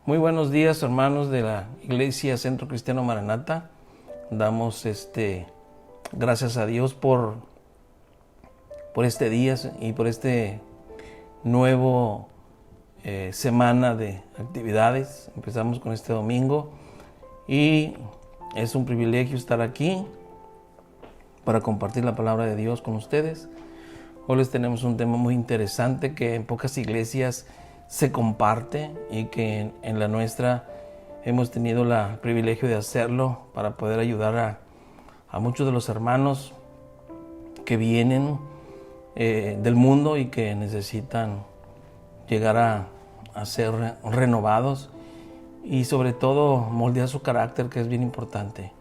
Muy buenos días, hermanos de la Iglesia Centro Cristiano Maranata. Damos gracias a Dios por este día y por este nuevo semana de actividades. Empezamos con este domingo y es un privilegio estar aquí para compartir la palabra de Dios con ustedes. Hoy les tenemos un tema muy interesante que en pocas iglesias se comparte y que en la nuestra hemos tenido el privilegio de hacerlo para poder ayudar a muchos de los hermanos que vienen del mundo y que necesitan llegar a ser renovados y sobre todo moldear su carácter, que es bien importante.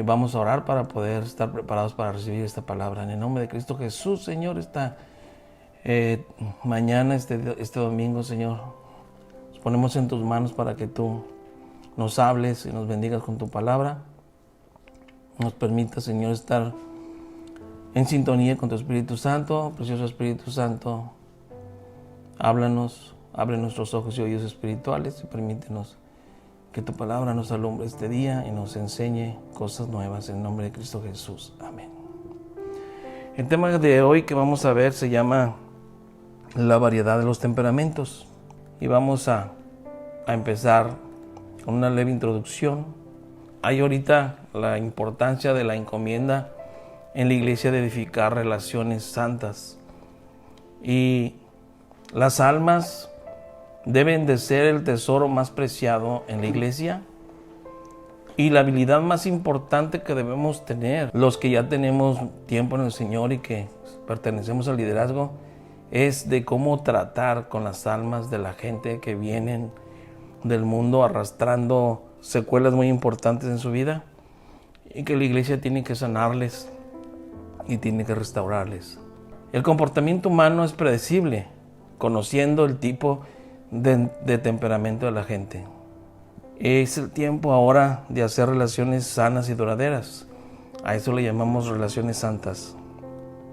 Vamos a orar para poder estar preparados para recibir esta palabra. En el nombre de Cristo Jesús, Señor, mañana, este domingo, Señor, nos ponemos en tus manos para que tú nos hables y nos bendigas con tu palabra. Nos permita, Señor, estar en sintonía con tu Espíritu Santo. Precioso Espíritu Santo, háblanos, abre nuestros ojos y oídos espirituales y permítenos que tu palabra nos alumbre este día y nos enseñe cosas nuevas en el nombre de Cristo Jesús. Amén. El tema de hoy que vamos a ver se llama la variedad de los temperamentos y vamos a empezar con una leve introducción. Hay ahorita la importancia de la encomienda en la iglesia de edificar relaciones santas, y las almas deben de ser el tesoro más preciado en la iglesia y la habilidad más importante que debemos tener los que ya tenemos tiempo en el Señor y que pertenecemos al liderazgo es de cómo tratar con las almas de la gente que vienen del mundo arrastrando secuelas muy importantes en su vida y que la iglesia tiene que sanarles y tiene que restaurarles. El comportamiento humano es predecible, conociendo el tipo de temperamento de la gente. Es el tiempo ahora de hacer relaciones sanas y duraderas. A eso le llamamos relaciones santas.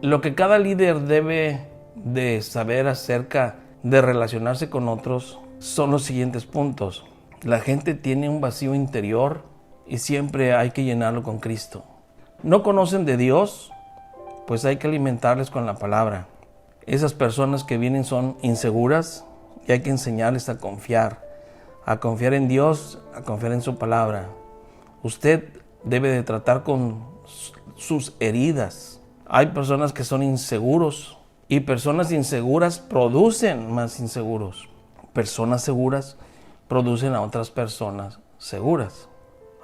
Lo que cada líder debe de saber acerca de relacionarse con otros son los siguientes puntos. La gente tiene un vacío interior y siempre hay que llenarlo con Cristo. No conocen de Dios, pues hay que alimentarles con la palabra. Esas personas que vienen son inseguras y hay que enseñarles a confiar en Dios, a confiar en su palabra. Usted debe de tratar con sus heridas. Hay personas que son inseguros y personas inseguras producen más inseguros. Personas seguras producen a otras personas seguras.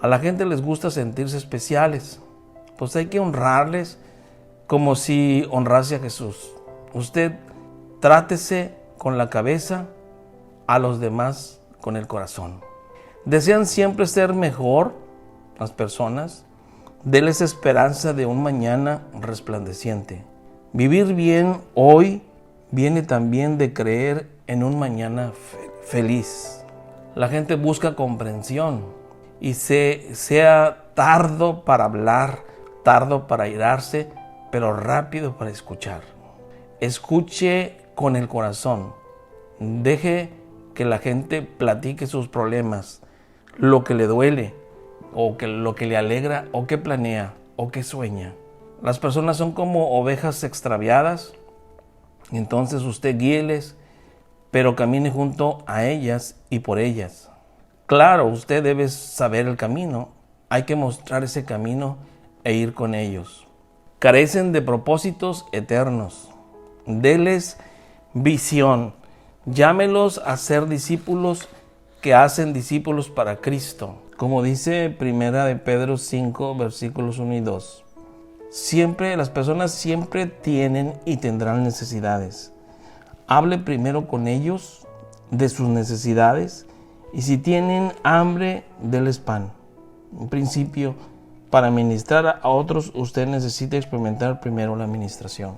A la gente les gusta sentirse especiales, pues hay que honrarles como si honrase a Jesús. Usted trátese con la cabeza, a los demás con el corazón. Desean siempre ser mejor las personas. Denles esperanza de un mañana resplandeciente. Vivir bien hoy viene también de creer en un mañana feliz. La gente busca comprensión y sea tardo para hablar, tardo para airarse, pero rápido para escuchar. Escuche con el corazón. Deje que la gente platique sus problemas, lo que le duele, o lo que le alegra, o que planea, o que sueña. Las personas son como ovejas extraviadas, entonces usted guíeles, pero camine junto a ellas y por ellas. Claro, usted debe saber el camino, hay que mostrar ese camino e ir con ellos. Carecen de propósitos eternos. Deles visión. Llámelos a ser discípulos que hacen discípulos para Cristo. Como dice 1 de Pedro 5, versículos 1 y 2. Las personas siempre tienen y tendrán necesidades. Hable primero con ellos de sus necesidades y si tienen hambre, denles pan. En principio, para ministrar a otros, usted necesita experimentar primero la administración.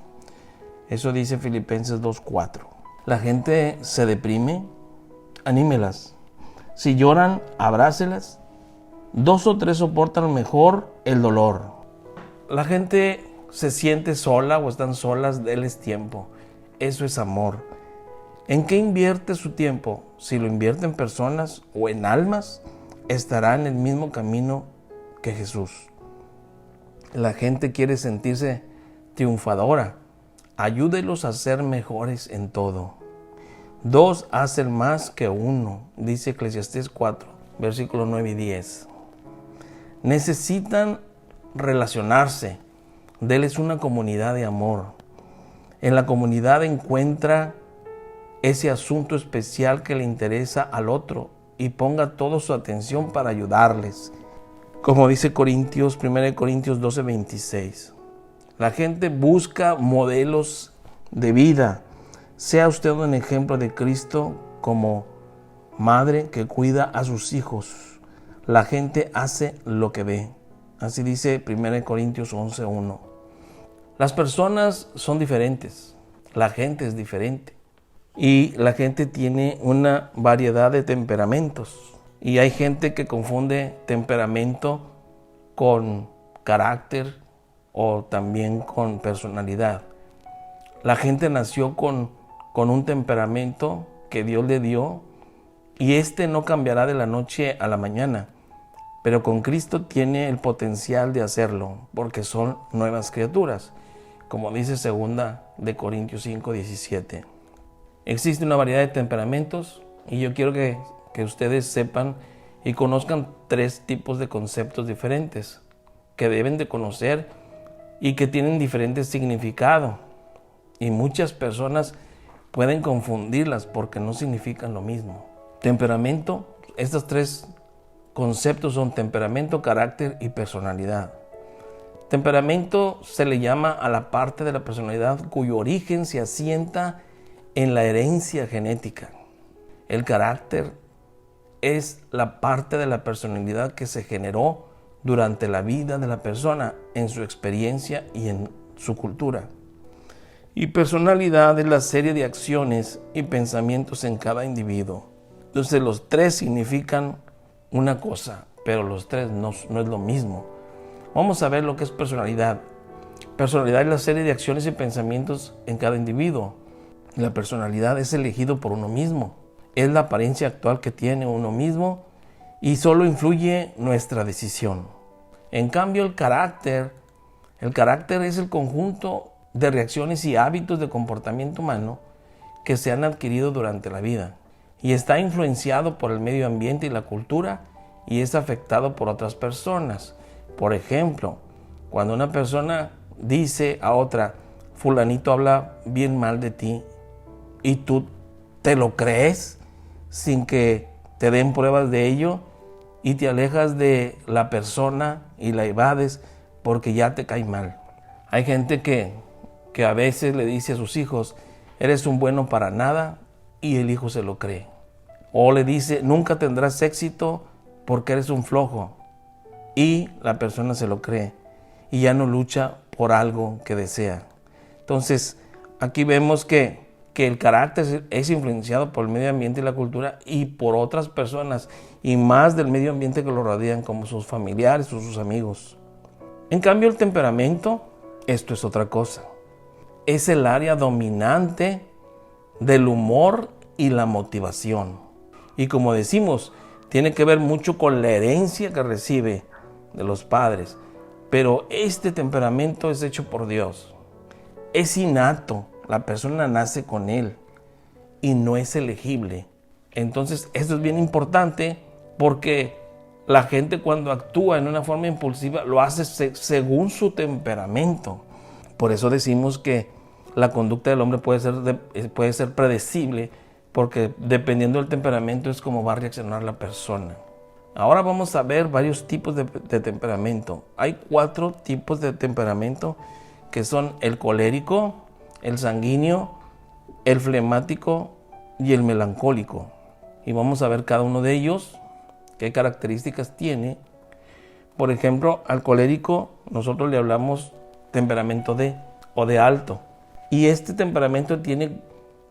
Eso dice Filipenses 2:4. La gente se deprime, anímelas. Si lloran, abrácelas. 2 o 3 soportan mejor el dolor. La gente se siente sola o están solas, denles tiempo. Eso es amor. ¿En qué invierte su tiempo? Si lo invierte en personas o en almas, estará en el mismo camino que Jesús. La gente quiere sentirse triunfadora. Ayúdelos a ser mejores en todo. 2 hacen más que 1, dice Eclesiastés 4, versículos 9 y 10. Necesitan relacionarse. Denles una comunidad de amor. En la comunidad encuentra ese asunto especial que le interesa al otro y ponga toda su atención para ayudarles. Como dice 1 Corintios 12, 26. La gente busca modelos de vida. Sea usted un ejemplo de Cristo como madre que cuida a sus hijos. La gente hace lo que ve. Así dice 1 Corintios 11:1. Las personas son diferentes. La gente es diferente. Y la gente tiene una variedad de temperamentos. Y hay gente que confunde temperamento con carácter o también con personalidad. La gente nació con un temperamento que Dios le dio y este no cambiará de la noche a la mañana, pero con Cristo tiene el potencial de hacerlo porque son nuevas criaturas, como dice 2 Corintios 5, 17. Existe una variedad de temperamentos y yo quiero que ustedes sepan y conozcan 3 tipos de conceptos diferentes que deben de conocer y que tienen diferentes significados. Y muchas personas pueden confundirlas porque no significan lo mismo. Temperamento, estos 3 conceptos son temperamento, carácter y personalidad. Temperamento se le llama a la parte de la personalidad cuyo origen se asienta en la herencia genética. El carácter es la parte de la personalidad que se generó durante la vida de la persona, en su experiencia y en su cultura. Y personalidad es la serie de acciones y pensamientos en cada individuo. Entonces los 3 significan una cosa, pero los 3 no es lo mismo. Vamos a ver lo que es personalidad. Personalidad es la serie de acciones y pensamientos en cada individuo. La personalidad es elegido por uno mismo. Es la apariencia actual que tiene uno mismo y solo influye nuestra decisión. En cambio, el carácter es el conjunto de reacciones y hábitos de comportamiento humano que se han adquirido durante la vida y está influenciado por el medio ambiente y la cultura y es afectado por otras personas. Por ejemplo, cuando una persona dice a otra, fulanito habla bien mal de ti y tú te lo crees sin que te den pruebas de ello y te alejas de la persona y la evades porque ya te cae mal. Hay gente que a veces le dice a sus hijos, eres un bueno para nada, y el hijo se lo cree. O le dice, nunca tendrás éxito porque eres un flojo, y la persona se lo cree y ya no lucha por algo que desea. Entonces, aquí vemos que el carácter es influenciado por el medio ambiente y la cultura y por otras personas, y más del medio ambiente que lo rodean, como sus familiares o sus amigos. En cambio, el temperamento, esto es otra cosa. Es el área dominante del humor y la motivación. Y como decimos, tiene que ver mucho con la herencia que recibe de los padres. Pero este temperamento es hecho por Dios. Es innato. La persona nace con él y no es elegible. Entonces, esto es bien importante porque la gente cuando actúa en una forma impulsiva lo hace según su temperamento. Por eso decimos que la conducta del hombre puede ser predecible, porque dependiendo del temperamento es como va a reaccionar la persona. Ahora vamos a ver varios tipos de temperamento. Hay 4 tipos de temperamento que son el colérico, el sanguíneo, el flemático y el melancólico. Y vamos a ver cada uno de ellos, qué características tiene. Por ejemplo, al colérico nosotros le hablamos temperamento D o de alto. Y este temperamento tiene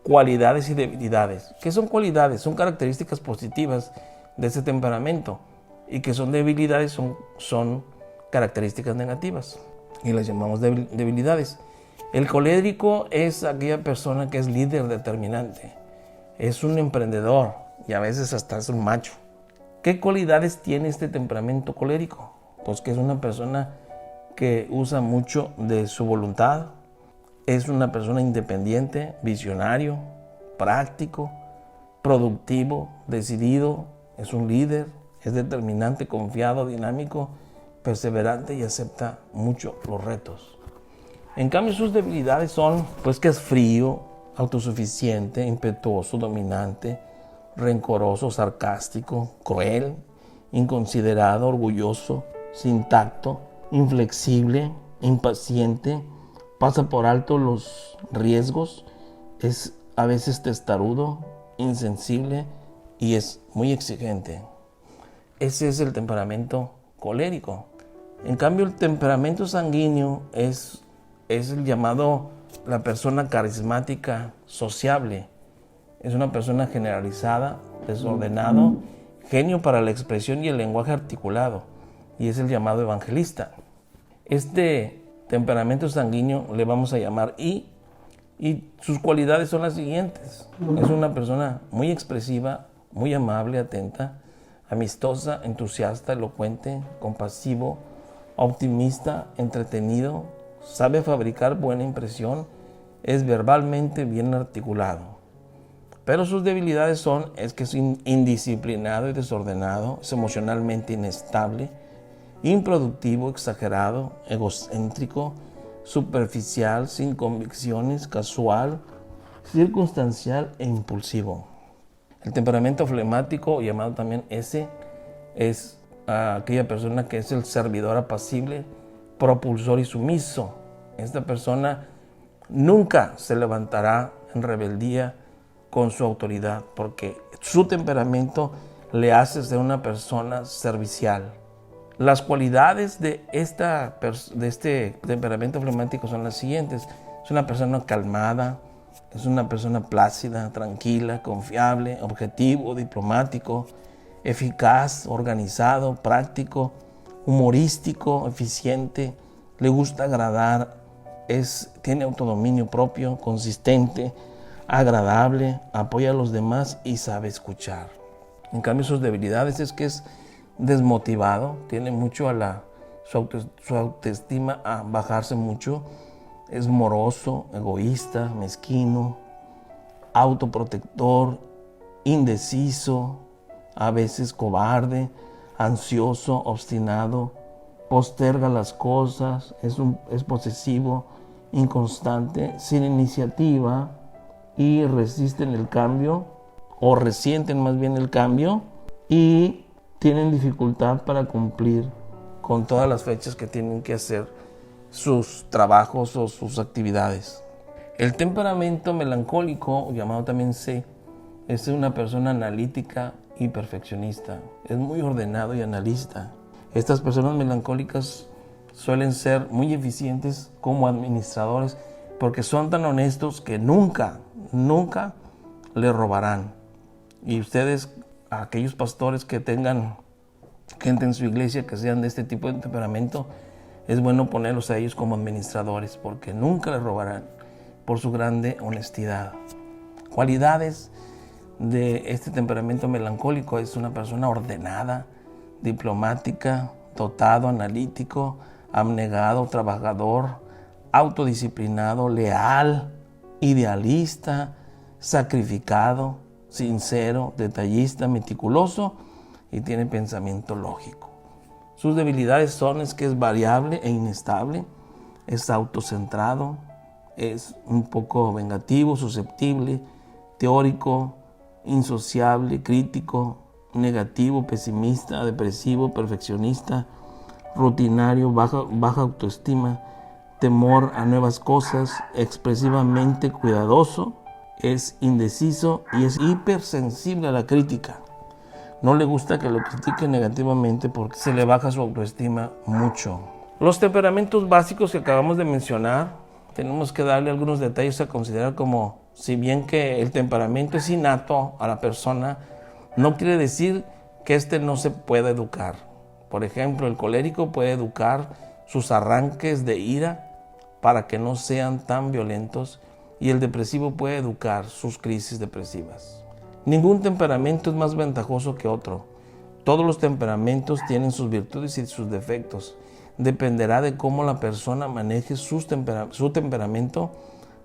cualidades y debilidades. ¿Qué son cualidades? Son características positivas de ese temperamento. Y que son debilidades, son características negativas. Y las llamamos debilidades. El colérico es aquella persona que es líder determinante. es un emprendedor y a veces hasta es un macho. ¿Qué cualidades tiene este temperamento colérico? Pues que es una persona que usa mucho de su voluntad, es una persona independiente, visionario, práctico, productivo, decidido, es un líder, es determinante, confiado, dinámico, perseverante y acepta mucho los retos. En cambio, sus debilidades son pues que es frío, autosuficiente, impetuoso, dominante, rencoroso, sarcástico, cruel, inconsiderado, orgulloso, sin tacto, inflexible, impaciente, pasa por alto los riesgos, es a veces testarudo, insensible y es muy exigente. Ese es el temperamento colérico. En cambio, el temperamento sanguíneo es el llamado la persona carismática, sociable. Es una persona generalizada, desordenado, genio para la expresión y el lenguaje articulado, y es el llamado evangelista. Este temperamento sanguíneo le vamos a llamar I, y sus cualidades son las siguientes. Es una persona muy expresiva, muy amable, atenta, amistosa, entusiasta, elocuente, compasivo, optimista, entretenido, sabe fabricar buena impresión, es verbalmente bien articulado. Pero sus debilidades es que es indisciplinado y desordenado, es emocionalmente inestable, improductivo, exagerado, egocéntrico, superficial, sin convicciones, casual, circunstancial e impulsivo. El temperamento flemático, llamado también S, es aquella persona que es el servidor apacible, propulsor y sumiso. Esta persona nunca se levantará en rebeldía con su autoridad, porque su temperamento le hace ser una persona servicial. Las cualidades de este temperamento flemático son las siguientes. Es una persona calmada, es una persona plácida, tranquila, confiable, objetivo, diplomático, eficaz, organizado, práctico, humorístico, eficiente, le gusta agradar, tiene autodominio propio, consistente, agradable, apoya a los demás y sabe escuchar. En cambio, sus debilidades es que es desmotivado, tiene mucho su autoestima a bajarse mucho, es moroso, egoísta, mezquino, autoprotector, indeciso, a veces cobarde, ansioso, obstinado, posterga las cosas, es posesivo, inconstante, sin iniciativa y resisten el cambio o resienten más bien el cambio y tienen dificultad para cumplir con todas las fechas que tienen que hacer sus trabajos o sus actividades. El temperamento melancólico, llamado también C, es una persona analítica y perfeccionista. Es muy ordenado y analista. Estas personas melancólicas suelen ser muy eficientes como administradores porque son tan honestos que nunca le robarán. Y ustedes, aquellos pastores que tengan gente en su iglesia que sean de este tipo de temperamento, es bueno ponerlos a ellos como administradores porque nunca le robarán por su grande honestidad. Cualidades de este temperamento melancólico: es una persona ordenada, diplomática, dotado, analítico, abnegado, trabajador, autodisciplinado, leal, idealista, sacrificado, sincero, detallista, meticuloso y tiene pensamiento lógico. Sus debilidades es que es variable e inestable, es autocentrado, es un poco vengativo, susceptible, teórico, insociable, crítico, negativo, pesimista, depresivo, perfeccionista, rutinario, baja autoestima, temor a nuevas cosas, expresivamente cuidadoso, es indeciso y es hipersensible a la crítica. No le gusta que lo critiquen negativamente porque se le baja su autoestima mucho. Los temperamentos básicos que acabamos de mencionar, tenemos que darle algunos detalles a considerar, como si bien que el temperamento es innato a la persona, no quiere decir que no se pueda educar. Por ejemplo, el colérico puede educar sus arranques de ira para que no sean tan violentos, y el depresivo puede educar sus crisis depresivas. Ningún temperamento es más ventajoso que otro. Todos los temperamentos tienen sus virtudes y sus defectos. Dependerá de cómo la persona maneje su temperamento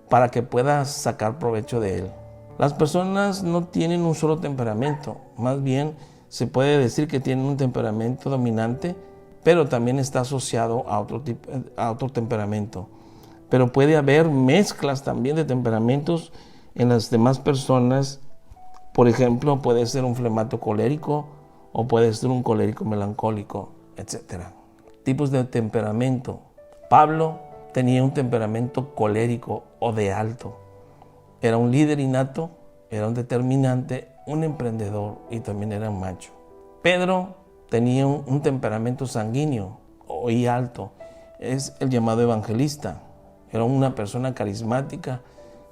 para que pueda sacar provecho de él. Las personas no tienen un solo temperamento, más bien se puede decir que tienen un temperamento dominante, pero también está asociado a otro temperamento. Pero puede haber mezclas también de temperamentos en las demás personas. Por ejemplo, puede ser un flemático colérico o puede ser un colérico melancólico, etc. Tipos de temperamento. Pablo tenía un temperamento colérico o de alto. Era un líder innato, era un determinante, un emprendedor y también era un macho. Pedro tenía un temperamento sanguíneo y alto. Es el llamado evangelista. Era una persona carismática,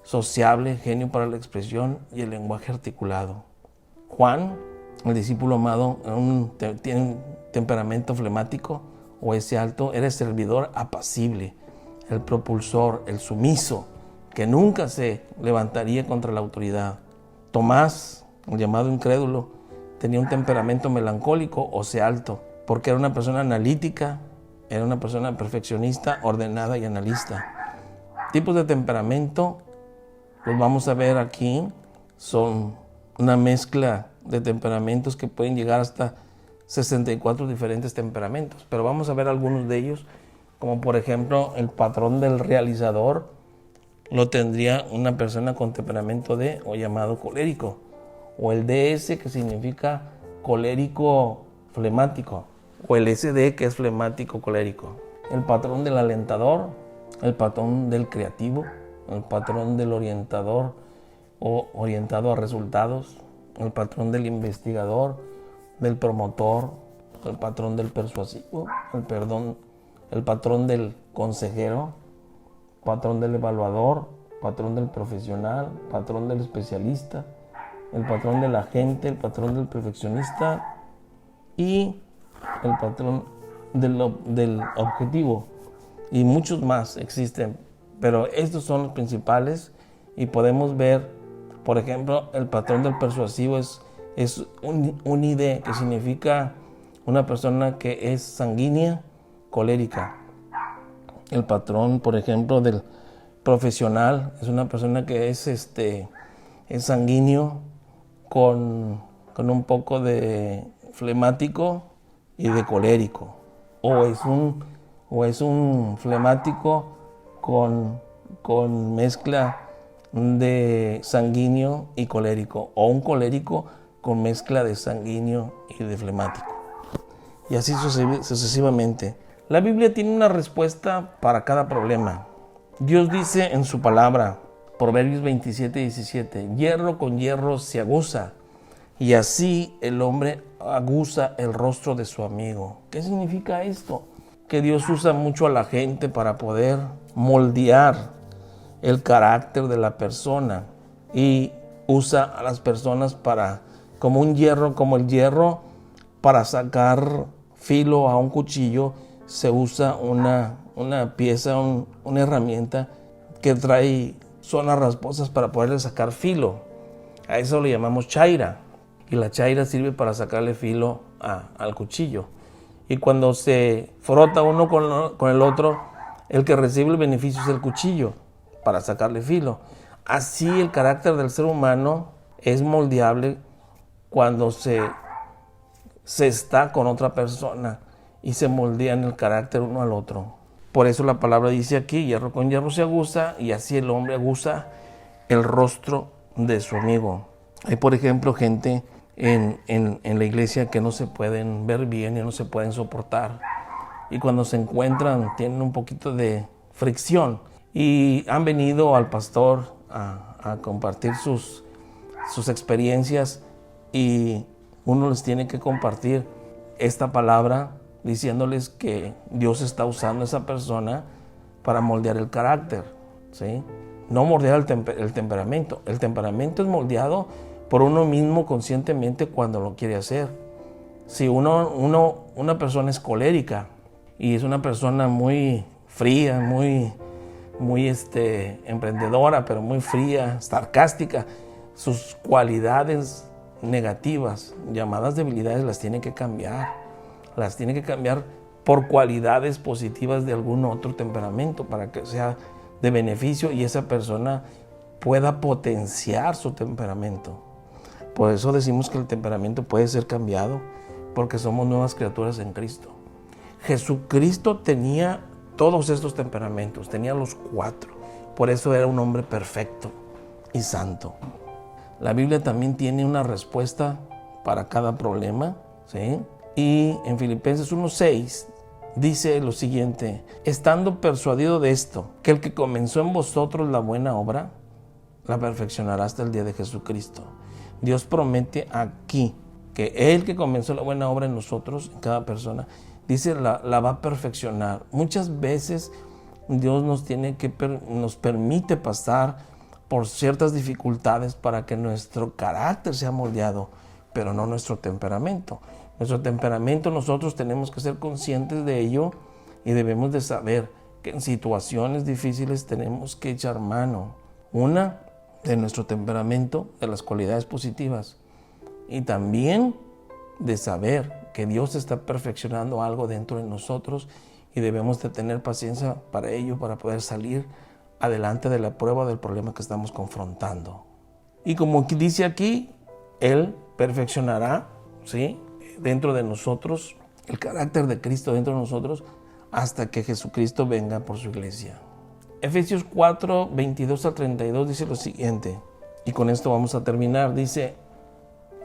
sociable, genio para la expresión y el lenguaje articulado. Juan, el discípulo amado, tiene un temperamento flemático o ese alto. Era el servidor apacible, el propulsor, el sumiso, que nunca se levantaría contra la autoridad. Tomás, el llamado incrédulo, tenía un temperamento melancólico o sea alto, porque era una persona analítica, era una persona perfeccionista, ordenada y analista. Tipos de temperamento, los vamos a ver aquí, son una mezcla de temperamentos que pueden llegar hasta 64 diferentes temperamentos, pero vamos a ver algunos de ellos, como por ejemplo el patrón del realizador lo tendría una persona con temperamento D o llamado colérico, o el DS, que significa colérico flemático, o el SD, que es flemático colérico. El patrón del alentador, el patrón del creativo, el patrón del orientador o orientado a resultados, el patrón del investigador, del promotor, el patrón del persuasivo, el patrón del consejero, patrón del evaluador, patrón del profesional, patrón del especialista, el patrón del agente, el patrón del perfeccionista y el patrón del objetivo. Y muchos más existen, pero estos son los principales y podemos ver, por ejemplo, el patrón del persuasivo es un ID, que significa una persona que es sanguínea, colérica. El patrón, por ejemplo, del profesional es una persona que es sanguíneo con un poco de flemático y de colérico, o es un flemático con mezcla de sanguíneo y colérico, o un colérico con mezcla de sanguíneo y de flemático, y así sucesivamente. La Biblia tiene una respuesta para cada problema. Dios dice en su palabra, Proverbios 27:17, hierro con hierro se aguza, y así el hombre aguza el rostro de su amigo. ¿Qué significa esto? Que Dios usa mucho a la gente para poder moldear el carácter de la persona, y usa a las personas como el hierro para sacar filo a un cuchillo. Se usa una pieza, una herramienta que trae zonas rasposas para poderle sacar filo. A eso le llamamos chaira, y la chaira sirve para sacarle filo al cuchillo. Y cuando se frota uno con el otro, el que recibe el beneficio es el cuchillo para sacarle filo. Así el carácter del ser humano es moldeable cuando se está con otra persona y se moldean el carácter uno al otro. Por eso la palabra dice aquí, hierro con hierro se aguza, y así el hombre aguza el rostro de su amigo. Hay, por ejemplo, gente en la iglesia que no se pueden ver bien y no se pueden soportar, y cuando se encuentran tienen un poquito de fricción, y han venido al pastor a compartir sus experiencias, y uno les tiene que compartir esta palabra diciéndoles que Dios está usando a esa persona para moldear el carácter, ¿sí? No moldear el temperamento. El temperamento es moldeado por uno mismo conscientemente cuando lo quiere hacer. Si una persona es colérica y es una persona muy fría, muy emprendedora, pero muy fría, sarcástica, sus cualidades negativas, llamadas debilidades, las tiene que cambiar. Las tiene que cambiar por cualidades positivas de algún otro temperamento para que sea de beneficio y esa persona pueda potenciar su temperamento. Por eso decimos que el temperamento puede ser cambiado, porque somos nuevas criaturas en Cristo. Jesucristo tenía todos estos temperamentos, tenía los 4. Por eso era un hombre perfecto y santo. La Biblia también tiene una respuesta para cada problema, ¿sí? Y en Filipenses 1:6 dice lo siguiente: estando persuadido de esto, que el que comenzó en vosotros la buena obra, la perfeccionará hasta el día de Jesucristo. Dios promete aquí que Él que comenzó la buena obra en nosotros, en cada persona, dice la va a perfeccionar. Muchas veces Dios nos permite pasar por ciertas dificultades para que nuestro carácter sea moldeado, pero no nuestro temperamento. Nuestro temperamento, nosotros tenemos que ser conscientes de ello y debemos de saber que en situaciones difíciles tenemos que echar mano. Una, de nuestro temperamento, de las cualidades positivas, y también de saber que Dios está perfeccionando algo dentro de nosotros y debemos de tener paciencia para ello, para poder salir adelante de la prueba del problema que estamos confrontando. Y como dice aquí, Él perfeccionará, ¿sí?, dentro de nosotros, el carácter de Cristo dentro de nosotros, hasta que Jesucristo venga por su iglesia. Efesios 4, 22 al 32 dice lo siguiente, y con esto vamos a terminar. Dice: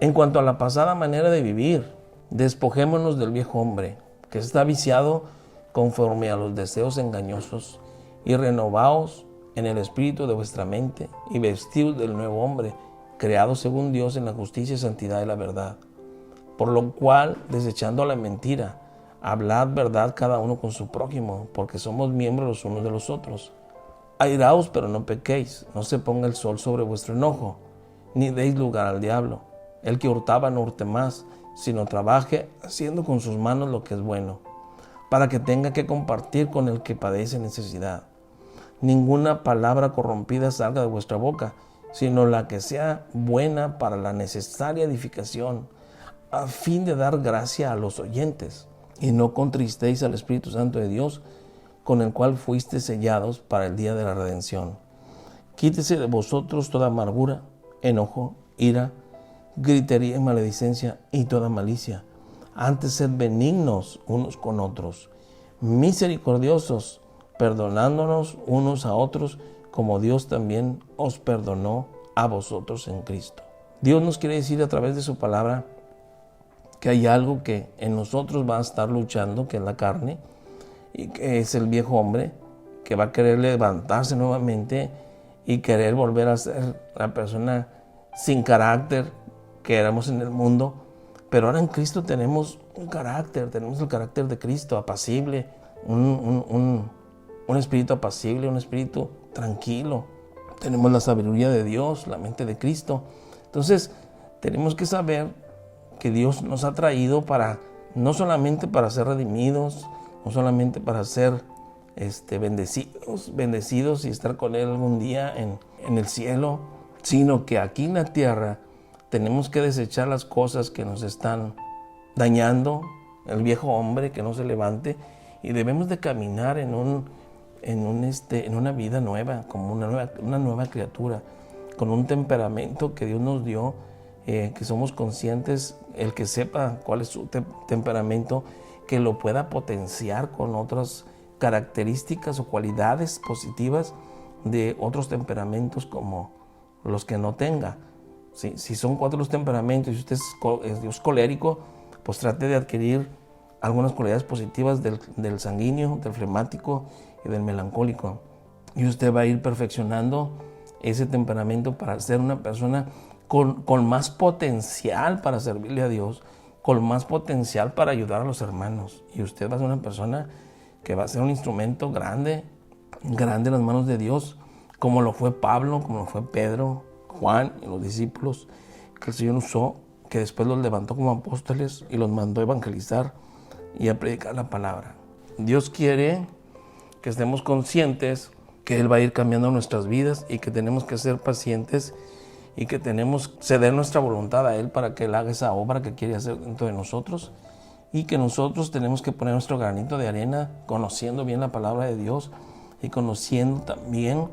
en cuanto a la pasada manera de vivir, despojémonos del viejo hombre, que está viciado conforme a los deseos engañosos, y renovaos en el espíritu de vuestra mente, y vestidos del nuevo hombre, creado según Dios en la justicia y santidad de la verdad. Por lo cual, desechando la mentira, hablad verdad cada uno con su prójimo, porque somos miembros los unos de los otros. Airaos, pero no pequéis, no se ponga el sol sobre vuestro enojo, ni deis lugar al diablo. El que hurtaba no hurte más, sino trabaje haciendo con sus manos lo que es bueno, para que tenga que compartir con el que padece necesidad. Ninguna palabra corrompida salga de vuestra boca, sino la que sea buena para la necesaria edificación, a fin de dar gracia a los oyentes. Y no contristéis al Espíritu Santo de Dios, con el cual fuisteis sellados para el día de la redención. Quítese de vosotros toda amargura, enojo, ira, gritería y maledicencia y toda malicia. Antes sed benignos unos con otros, misericordiosos, perdonándonos unos a otros, como Dios también os perdonó a vosotros en Cristo. Dios nos quiere decir a través de su palabra que hay algo que en nosotros va a estar luchando, que es la carne, y que es el viejo hombre, que va a querer levantarse nuevamente y querer volver a ser la persona sin carácter que éramos en el mundo. Pero ahora en Cristo tenemos un carácter, tenemos el carácter de Cristo, apacible, un espíritu apacible, un espíritu tranquilo. Tenemos la sabiduría de Dios, la mente de Cristo. Entonces tenemos que saber que Dios nos ha traído para, no solamente para ser redimidos, no solamente para ser bendecidos y estar con Él algún día en el cielo, sino que aquí en la tierra tenemos que desechar las cosas que nos están dañando, el viejo hombre que no se levante, y debemos de caminar en una vida nueva, como una nueva criatura, con un temperamento que Dios nos dio, que somos conscientes, el que sepa cuál es su temperamento, que lo pueda potenciar con otras características o cualidades positivas de otros temperamentos como los que no tenga. Si son 4 los temperamentos y usted es colérico, pues trate de adquirir algunas cualidades positivas del sanguíneo, del flemático y del melancólico. Y usted va a ir perfeccionando ese temperamento para ser una persona con más potencial para servirle a Dios, con más potencial para ayudar a los hermanos. Y usted va a ser una persona que va a ser un instrumento grande en las manos de Dios, como lo fue Pablo, como lo fue Pedro, Juan y los discípulos que el Señor usó, que después los levantó como apóstoles y los mandó a evangelizar y a predicar la palabra. Dios quiere que estemos conscientes que Él va a ir cambiando nuestras vidas y que tenemos que ser pacientes y que tenemos que ceder nuestra voluntad a Él para que Él haga esa obra que quiere hacer dentro de nosotros, y que nosotros tenemos que poner nuestro granito de arena conociendo bien la palabra de Dios y conociendo también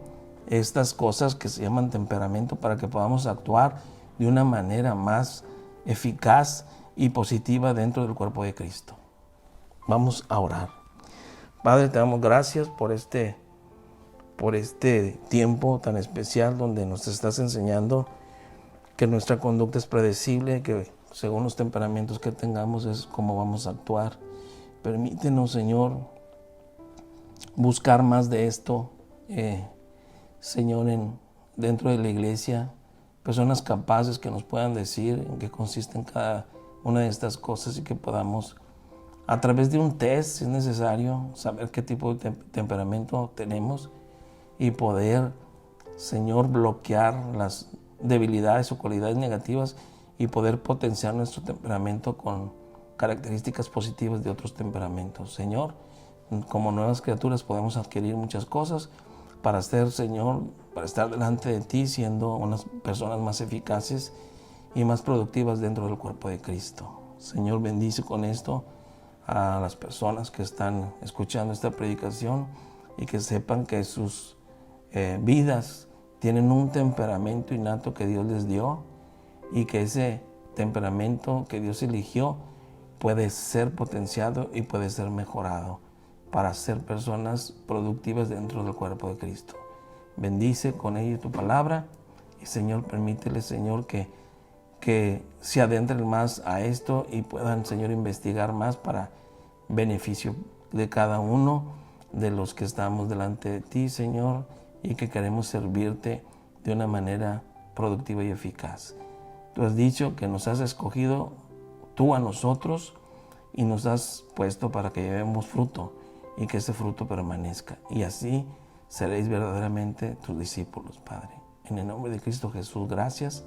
estas cosas que se llaman temperamento, para que podamos actuar de una manera más eficaz y positiva dentro del cuerpo de Cristo. Vamos a orar. Padre, te damos gracias por este tiempo tan especial donde nos estás enseñando que nuestra conducta es predecible, que según los temperamentos que tengamos es como vamos a actuar. Permítenos, Señor, buscar más de esto, Señor, dentro de la iglesia, personas capaces que nos puedan decir en qué consisten cada una de estas cosas, y que podamos, a través de un test, si es necesario, saber qué tipo de temperamento tenemos y poder, Señor, bloquear las debilidades o cualidades negativas y poder potenciar nuestro temperamento con características positivas de otros temperamentos. Señor, como nuevas criaturas podemos adquirir muchas cosas para ser, Señor, para estar delante de ti siendo unas personas más eficaces y más productivas dentro del cuerpo de Cristo. Señor, bendice con esto a las personas que están escuchando esta predicación, y que sepan que sus vidas tienen un temperamento innato que Dios les dio, y que ese temperamento que Dios eligió puede ser potenciado y puede ser mejorado para ser personas productivas dentro del cuerpo de Cristo. Bendice con ello tu palabra, y Señor, permítele, Señor, que se adentren más a esto y puedan, Señor, investigar más para beneficio de cada uno de los que estamos delante de ti, Señor, y que queremos servirte de una manera productiva y eficaz. Tú has dicho que nos has escogido tú a nosotros y nos has puesto para que llevemos fruto y que ese fruto permanezca. Y así seréis verdaderamente tus discípulos, Padre. En el nombre de Cristo Jesús, gracias.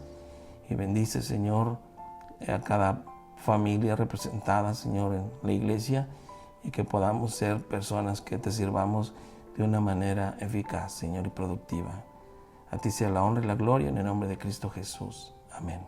Y bendice, Señor, a cada familia representada, Señor, en la iglesia, y que podamos ser personas que te sirvamos de una manera eficaz, Señor, y productiva. A ti sea la honra y la gloria en el nombre de Cristo Jesús. Amén.